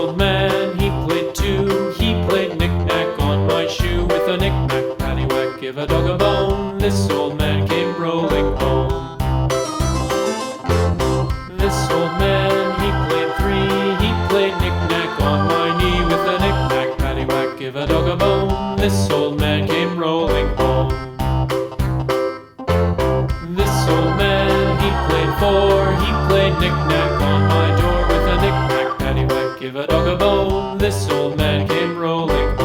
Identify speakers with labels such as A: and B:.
A: old man, he played too. He played knick-knack on my shoe. With a knick-knack, paddywhack, give a dog a bone. This old man came rolling home. This old man, he played three. He played knick-knack on my knee. With a knick-knack, paddywhack, give a dog a bone. This old man came rolling home. This old man, he played four. He played knick-knack on my door. With a knick-knack, paddywhack, give a dog a bone. This old man came rolling home.